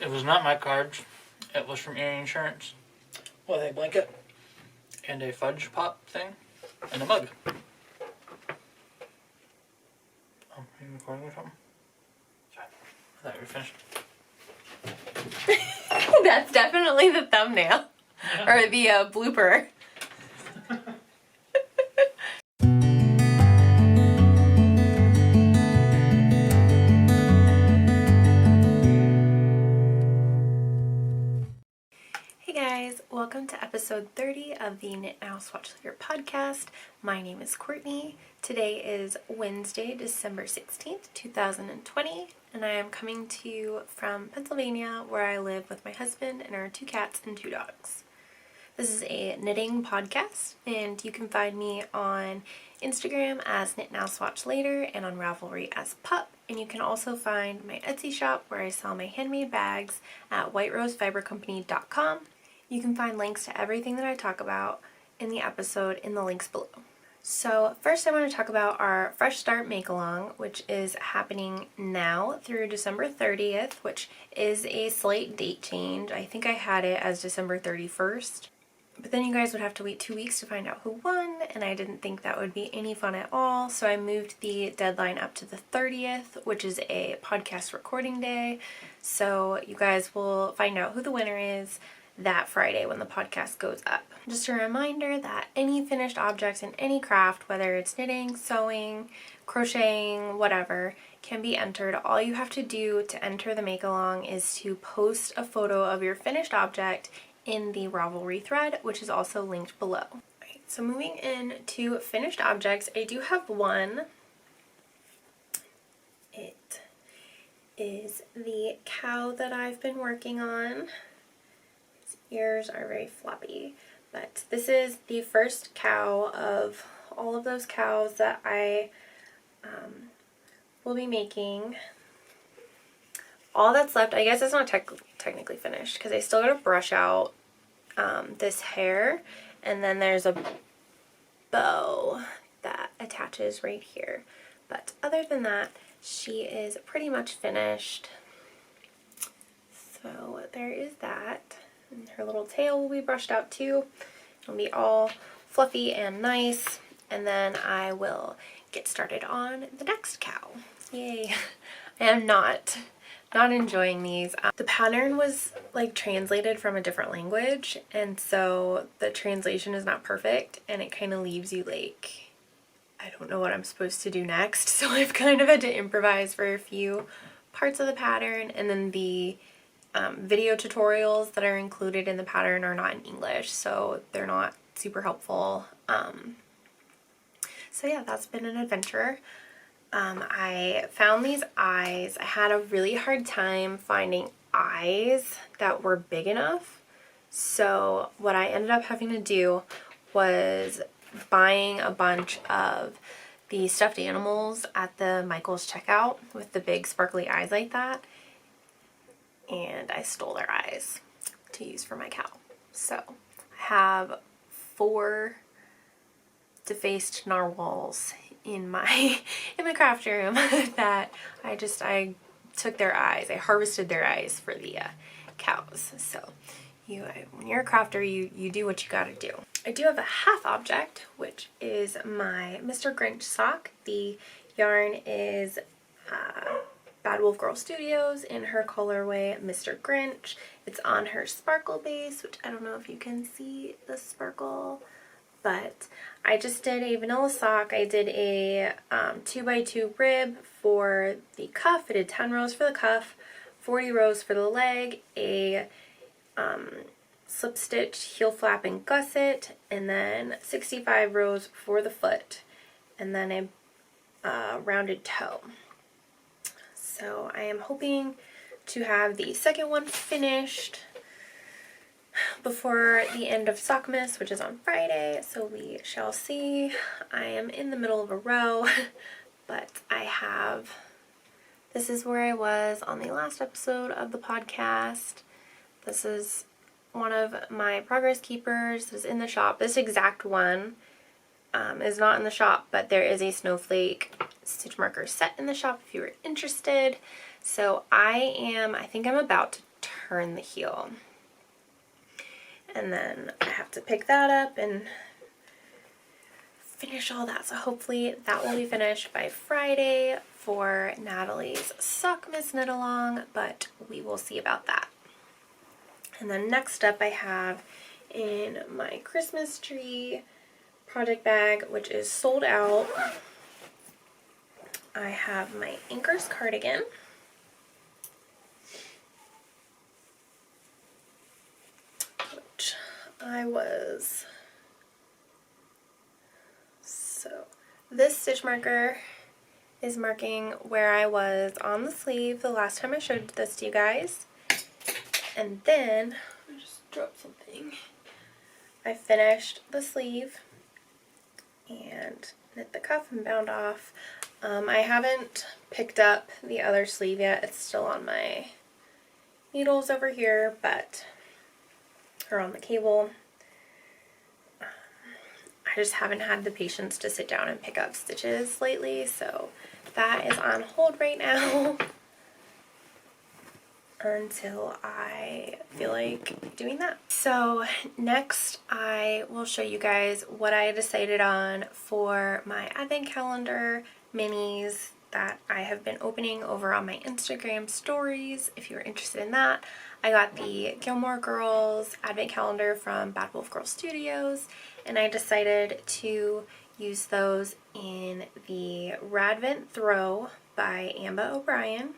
It was not my cards. It was from Erie Insurance. What, a blanket? And a fudge pop thing. And a mug. Oh, are you recording or something? Sorry. I thought you were finished. That's definitely the thumbnail. Yeah. Or the blooper. Hey guys, welcome to episode 30 of the Knit Now Swatch Later podcast. My name is Courtney. Today is Wednesday, December 16th, 2020, and I am coming to you from Pennsylvania, where I live with my husband and our 2 cats and 2 dogs. This is a knitting podcast, and you can find me on Instagram as Knit Now Swatch Later and on Ravelry as Pup. And you can also find my Etsy shop where I sell my handmade bags at whiterosefibercompany.com. You can find links to everything that I talk about in the episode in the links below. So first I want to talk about our Fresh Start Make-Along, which is happening now through December 30th, which is a slight date change. I think I had it as December 31st. But then you guys would have to wait 2 weeks to find out who won, and I didn't think that would be any fun at all. So I moved the deadline up to the 30th, which is a podcast recording day. So you guys will find out who the winner is that Friday when the podcast goes up. Just a reminder that any finished objects in any craft, whether it's knitting, sewing, crocheting, whatever, can be entered. All you have to do to enter the make-along is to post a photo of your finished object in the Ravelry thread, which is also linked below. Right, so moving into finished objects, I do have one. It is the cow that I've been working on. His ears are very floppy, but this is the first cow of all of those cows that I will be making. All that's left, I guess it's not technically finished because I still gotta brush out this hair, and then there's a bow that attaches right here. But other than that, she is pretty much finished. So there is that. And her little tail will be brushed out too. It'll be all fluffy and nice. And then I will get started on the next cow. Yay! I am not enjoying these. The pattern was like translated from a different language, and so the translation is not perfect, and it kind of leaves you like, I don't know what I'm supposed to do next. So I've kind of had to improvise for a few parts of the pattern, and then the video tutorials that are included in the pattern are not in English, so they're not super helpful. So yeah, that's been an adventure. I found these eyes. I had a really hard time finding eyes that were big enough. So what I ended up having to do was buying a bunch of the stuffed animals at the Michael's checkout with the big sparkly eyes like that. And I stole their eyes to use for my cow. So I have 4 defaced narwhals in my craft room that I took their eyes. I harvested their eyes for the cows. So when you're a crafter, you do what you gotta do. I do have a half object, which is my Mr. Grinch sock. The yarn is Bad Wolf Girl Studios in her colorway Mr. Grinch. It's on her sparkle base, which I don't know if you can see the sparkle, but I just did a vanilla sock. I did a 2x2 rib for the cuff. I did 10 rows for the cuff, 40 rows for the leg, a slip stitch heel flap and gusset, and then 65 rows for the foot, and then a rounded toe. So I am hoping to have the second one finished before the end of Sockmas, which is on Friday, so we shall see. I am in the middle of a row, but this is where I was on the last episode of the podcast. This is one of my progress keepers. This is in the shop. This exact one is not in the shop, but there is a snowflake stitch marker set in the shop if you were interested. So I think I'm about to turn the heel. And then I have to pick that up and finish all that. So hopefully that will be finished by Friday for Natalie's Sock Miss Knit Along, but we will see about that. And then next up I have in my Christmas tree project bag, which is sold out, I have my Anchors cardigan. Which this stitch marker is marking where I was on the sleeve the last time I showed this to you guys. And then, I just dropped something. I finished the sleeve and knit the cuff and bound off. I haven't picked up the other sleeve yet. It's still on my needles over here, or on the cable. I just haven't had the patience to sit down and pick up stitches lately, so that is on hold right now until I feel like doing that. So next I will show you guys what I decided on for my advent calendar minis that I have been opening over on my Instagram stories. If you're interested in that, I got the Gilmore Girls advent calendar from Bad Wolf Girl Studios, and I decided to use those in the Radvent Throw by Amba O'Brien,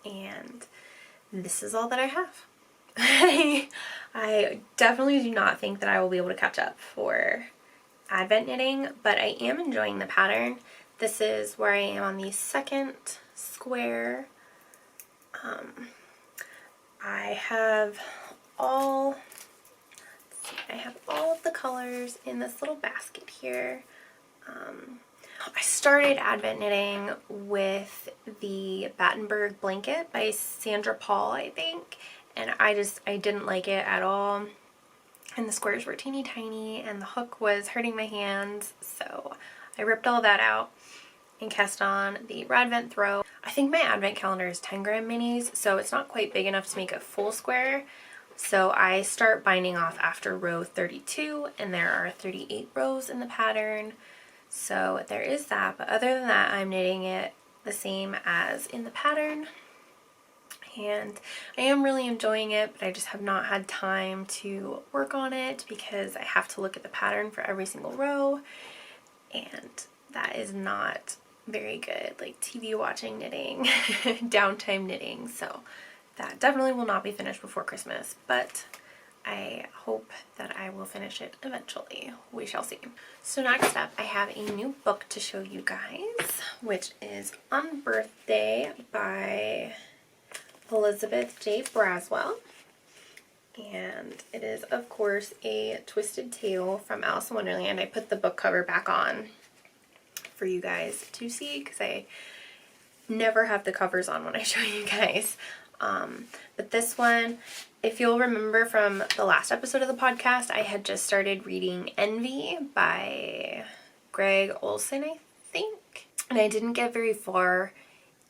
and this is all that I have. I definitely do not think that I will be able to catch up for advent knitting, but I am enjoying the pattern. This is where I am on the second square. I have all of the colors in this little basket here. I started advent knitting with the Battenberg blanket by Sandra Paul, I think, and I didn't like it at all. And the squares were teeny tiny and the hook was hurting my hands, so I ripped all that out and cast on the Radvent Throw. I think my advent calendar is 10 gram minis, so it's not quite big enough to make a full square. So I start binding off after row 32, and there are 38 rows in the pattern. So there is that, but other than that, I'm knitting it the same as in the pattern. And I am really enjoying it, but I just have not had time to work on it because I have to look at the pattern for every single row, and that is not very good, like TV watching knitting, downtime knitting, so that definitely will not be finished before Christmas, but I hope that I will finish it eventually. We shall see. So next up, I have a new book to show you guys, which is Unbirthday by Elizabeth J. Braswell. And it is, of course, a twisted tale from Alice in Wonderland. I put the book cover back on for you guys to see because I never have the covers on when I show you guys. But this one, if you'll remember from the last episode of the podcast, I had just started reading Envy by Greg Olson, I think. And I didn't get very far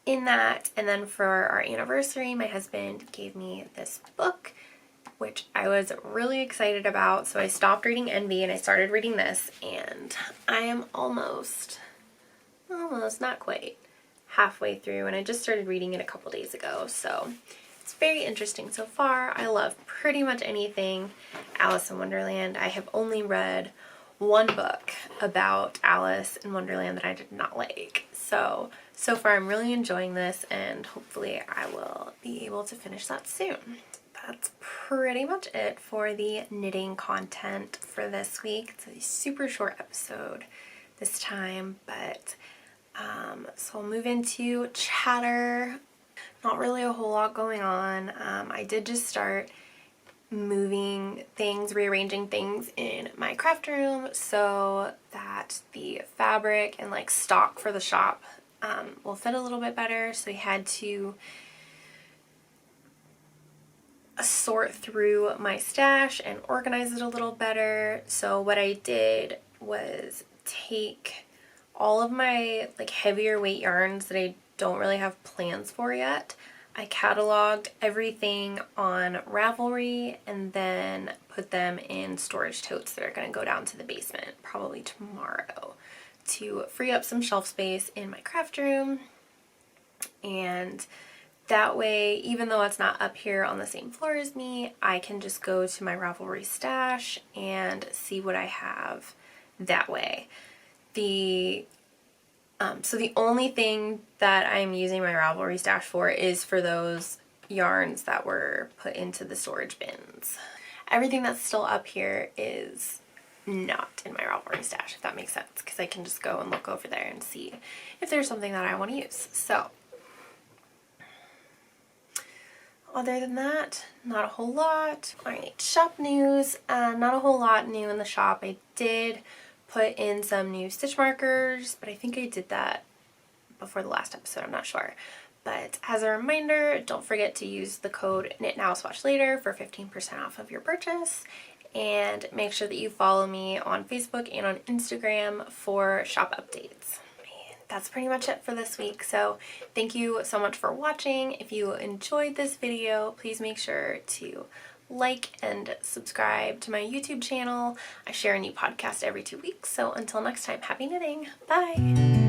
in that. And then for our anniversary, my husband gave me this book, which I was really excited about. So I stopped reading Envy and I started reading this. And I am almost, not quite, halfway through, and I just started reading it a couple days ago, so it's very interesting so far. I love pretty much anything Alice in Wonderland. I have only read one book about Alice in Wonderland that I did not like, so far I'm really enjoying this, and hopefully I will be able to finish that soon. That's pretty much it for the knitting content for this week. It's a super short episode this time, but so I'll move into chatter. Not really a whole lot going on. I did just start moving things, rearranging things in my craft room so that the fabric and like stock for the shop will fit a little bit better. So we had to sort through my stash and organize it a little better. So what I did was take all of my like heavier weight yarns that I don't really have plans for yet. I cataloged everything on Ravelry and then put them in storage totes that are going to go down to the basement probably tomorrow to free up some shelf space in my craft room. And that way, even though it's not up here on the same floor as me, I can just go to my Ravelry stash and see what I have that way. So the only thing that I'm using my Ravelry stash for is for those yarns that were put into the storage bins. Everything that's still up here is not in my Ravelry stash, if that makes sense, because I can just go and look over there and see if there's something that I want to use. So other than that, not a whole lot. Alright, shop news. Not a whole lot new in the shop. I did put in some new stitch markers, but I think I did that before the last episode, I'm not sure. But as a reminder, don't forget to use the code KnitNowSwatchLater for 15% off of your purchase. And make sure that you follow me on Facebook and on Instagram for shop updates. That's pretty much it for this week. So thank you so much for watching. If you enjoyed this video, please make sure to like and subscribe to my YouTube channel. I share a new podcast every 2 weeks. So until next time, happy knitting. Bye.